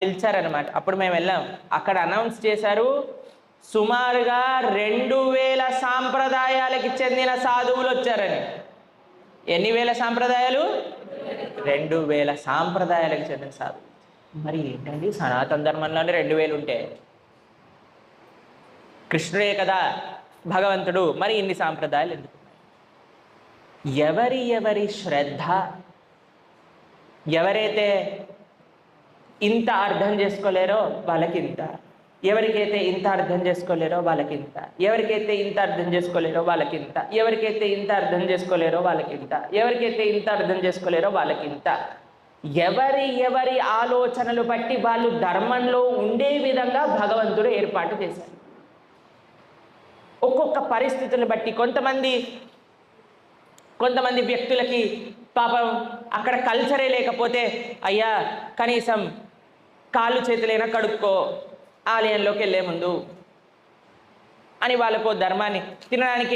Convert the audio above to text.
పిలిచారనమాట. అప్పుడు మేము వెళ్ళాం. అక్కడ అనౌన్స్ చేశారు, సుమారుగా 2000 సాంప్రదాయాలకి చెందిన సాధువులు వచ్చారని. ఎన్ని వేల సాంప్రదాయాలు? 2000 సాంప్రదాయాలకు చెందిన సాధువులు. మరి ఏంటండి సనాతన ధర్మంలోనే 2000 ఉంటే, కృష్ణుడే కదా భగవంతుడు, మరి ఇన్ని సాంప్రదాయాలు ఎందుకు? ఎవరి శ్రద్ధ, ఎవరైతే ఇంత అర్థం చేసుకోలేరో వాళ్ళకి ఇంత, ఎవరికైతే ఇంత అర్థం చేసుకోలేరో వాళ్ళకి ఇంత, ఎవరికైతే ఇంత అర్థం చేసుకోలేరో వాళ్ళకి ఇంత, ఎవరికైతే ఇంత అర్థం చేసుకోలేరో వాళ్ళకి ఇంత, ఎవరికైతే ఇంత అర్థం చేసుకోలేరో వాళ్ళకి ఇంత. ఎవరి ఆలోచనలు బట్టి వాళ్ళు ధర్మంలో ఉండే విధంగా భగవంతుడు ఏర్పాటు చేశారు. ఒక్కొక్క పరిస్థితులను బట్టి కొంతమంది వ్యక్తులకి పాపం అక్కడ కల్చరే లేకపోతే, అయ్యా కనీసం కాళ్ళు చేతులైనా కడుక్కో ఆలయంలోకి వెళ్ళే ముందు అని వాళ్ళకు ధర్మాన్ని తినడానికి